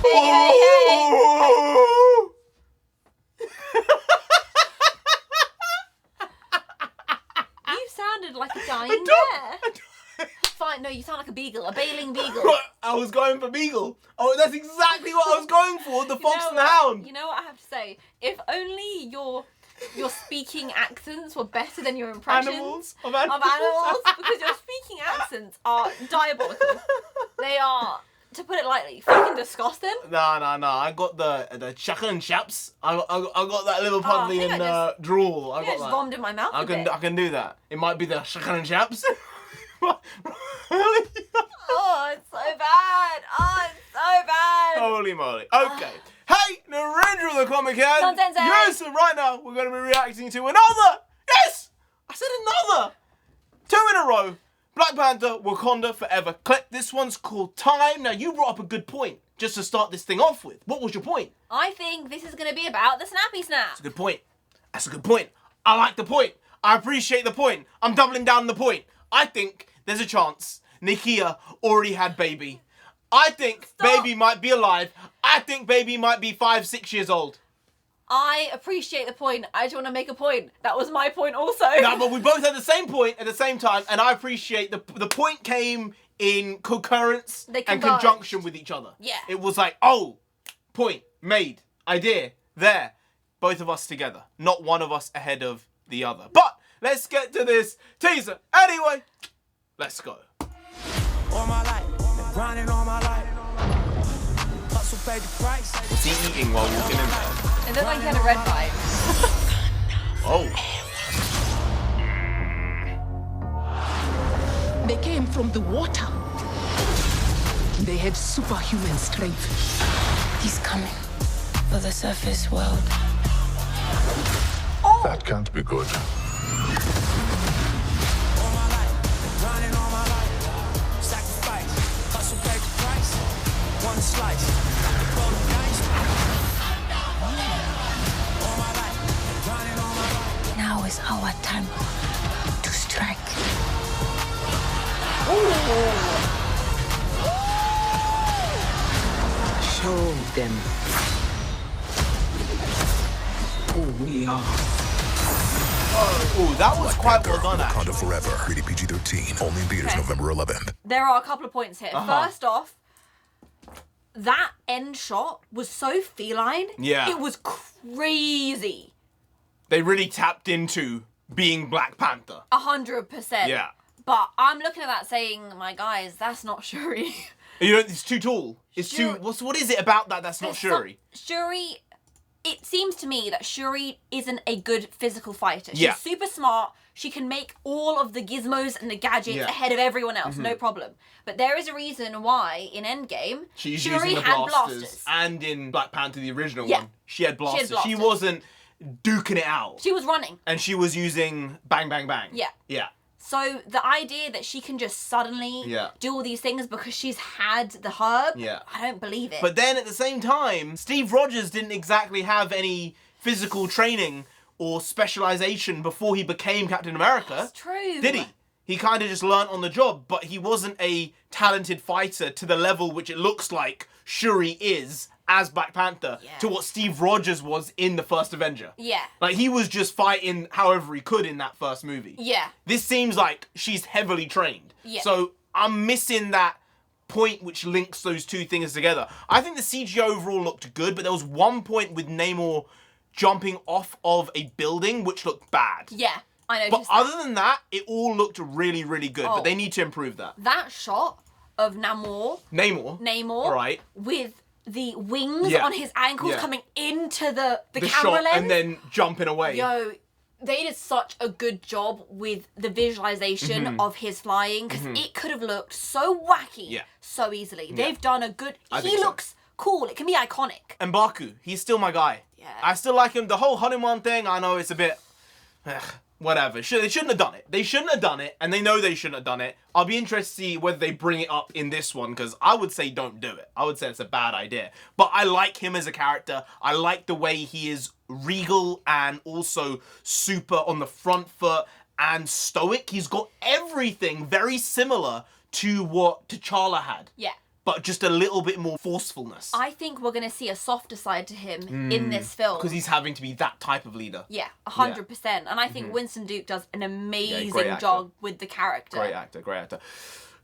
Hey. You sounded like a dying bear. Fine, no, you sound like a beagle, a bailing beagle. I was going for beagle. Oh, that's exactly what I was going for. The fox and the hound. You know what I have to say? If only your speaking accents were better than your impressions of animals. because your speaking accents are diabolical. They are, to put it lightly, fucking disgusting. No. I got the chuckle and chaps. I got that Liverpudlian drool. I just vomited in my mouth. I can do that. It might be the chuckle and chaps. Oh, it's so bad. Oh, it's so bad. Holy moly. Okay. Hey, NarendraTheComic here. NONSENSEI. Yes, and right now we're going to be reacting to another. Yes, I said another. 2 in a row. Black Panther, Wakanda Forever clip. This one's called Time. Now, you brought up a good point just to start this thing off with. What was your point? I think this is going to be about the snappy snap. That's a good point. That's a good point. I like the point. I appreciate the point. I'm doubling down on the point. I think there's a chance Nakia already had baby. I think baby might be alive. I think baby might be 5-6 years old. I appreciate the point. I just want to make a point. That was my point also. No, but we both had the same point at the same time, and I appreciate the point came in concurrence and conjunction with each other. Yeah. It was like, oh, point, made, idea, there. Both of us together. Not one of us ahead of the other. But let's get to this teaser. Anyway, let's go. All my life, grinding all my life. Hustle paid the price. What's he eating while walking in there? It looked like he had a red vibe. Oh. They came from the water. They had superhuman strength. He's coming for the surface world. Oh. That can't be good. All my life, grinding all my life. Sacrifice, hustle paid the price. One slice, roll the dice. All my life, grinding all my life. Now is our time to strike. Show them who we are. Oh, that was quite well done, Wakanda actually. Forever. Rated PG-13. Only in theaters November 11th. There are a couple of points here. First off, that end shot was so feline. Yeah. It was crazy. They really tapped into being Black Panther. 100%. Yeah. But I'm looking at that saying, my guys, that's not Shuri. You know, it's too tall. It's Shuri- too... What is it about that that's not Shuri? Shuri, it seems to me that Shuri isn't a good physical fighter. She's Yeah. super smart. She can make all of the gizmos and the gadgets ahead of everyone else, no problem. But there is a reason why in Endgame, She's Shuri using the had blasters. And in Black Panther, the original Yeah. one, she had blasters. She blasters. wasn't duking it out. She was running. And she was using bang, bang, bang. Yeah. Yeah. So the idea that she can just suddenly do all these things because she's had the herb, I don't believe it. But then at the same time, Steve Rogers didn't exactly have any physical training or specialization before he became Captain America. That's true. Did he? He kind of just learnt on the job, but he wasn't a talented fighter to the level which it looks like Shuri is as Black Panther to what Steve Rogers was in the first Avenger. Yeah. Like, he was just fighting however he could in that first movie. Yeah. This seems like she's heavily trained. Yeah. So I'm missing that point which links those two things together. I think the CGI overall looked good, but there was one point with Namor jumping off of a building which looked bad. Yeah, I But noticed other than that, it all looked really, really good. But they need to improve that. that shot of Namor, right, with the wings on his ankles coming into the camera shot lens. and then jumping away. Yo, they did such a good job with the visualization of his flying because it could have looked so wacky so easily. They've done a good... He looks cool. It can be iconic. And Baku, he's still my guy. Yeah. I still like him. The whole Hanuman thing, I know it's a bit... whatever. They shouldn't have done it. They shouldn't have done it, and they know they shouldn't have done it. I'll be interested to see whether they bring it up in this one, because I would say don't do it. I would say it's a bad idea. But I like him as a character. I like the way he is regal and also super on the front foot and stoic. He's got everything very similar to what T'Challa had. Yeah. but just a little bit more forcefulness. I think we're going to see a softer side to him in this film. Because he's having to be that type of leader. Yeah, 100%. And I think Winston Duke does an amazing job with the character. Great actor, great actor.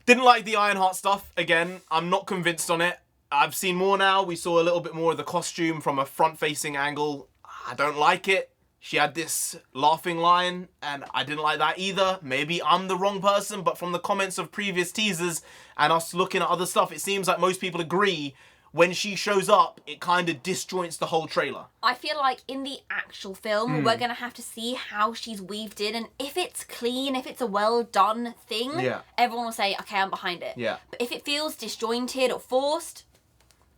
Didn't like the Ironheart stuff. Again, I'm not convinced on it. I've seen more now. We saw a little bit more of the costume from a front-facing angle. I don't like it. She had this laughing line, and I didn't like that either. Maybe I'm the wrong person, but from the comments of previous teasers and us looking at other stuff, it seems like most people agree when she shows up, it kind of disjoints the whole trailer. I feel like in the actual film, we're going to have to see how she's weaved in, and if it's clean, if it's a well-done thing, everyone will say, okay, I'm behind it. Yeah. But if it feels disjointed or forced,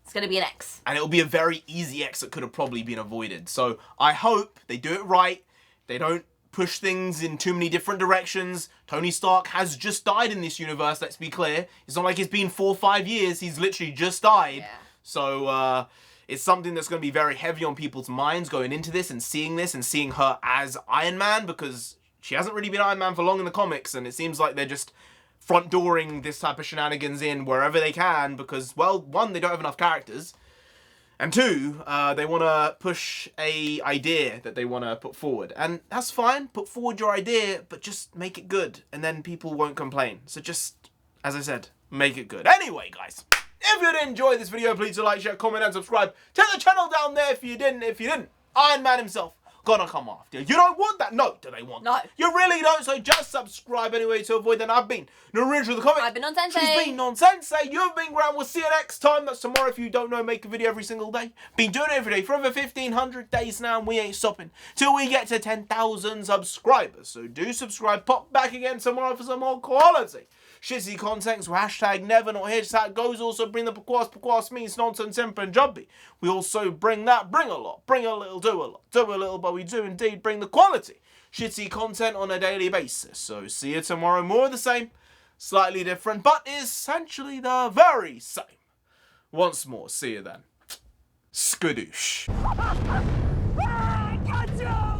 it's going to be an X. And it'll be a very easy X that could have probably been avoided. So I hope they do it right. They don't push things in too many different directions. Tony Stark has just died in this universe, let's be clear. It's not like it's been 4 or 5 years. He's literally just died. Yeah. So it's something that's going to be very heavy on people's minds going into this and seeing her as Iron Man, because she hasn't really been Iron Man for long in the comics, and it seems like they're just front dooring this type of shenanigans in wherever they can because, well, one, they don't have enough characters, and two, they want to push a idea that they want to put forward. And that's fine, put forward your idea, but just make it good, and then people won't complain. So just, as I said, make it good. Anyway, guys, if you did enjoy this video, please do like, share, comment, and subscribe. Tell the channel down there if you didn't. If you didn't, Iron Man himself gonna come after you. You don't want that? No, do they want that? No. You really don't, so just subscribe anyway to avoid that. I've been NarendraTheComic. I've been NONSENSEI. She's been NONSENSEI. You've been Grant. We'll see you next time. That's tomorrow. If you don't know, make a video every single day. Been doing it every day for over 1,500 days now, and we ain't stopping till we get to 10,000 subscribers. So do subscribe. Pop back again tomorrow for some more quality shitty content. So hashtag never not here. Just how it goes. Also bring the Pukwas means nonsense in Punjabi. We also bring a lot, bring a little, do a little, but we do indeed bring the quality shitty content on a daily basis. So see you tomorrow. More of the same, slightly different, but essentially the very same. Once more, see you then. Skadoosh. I got you!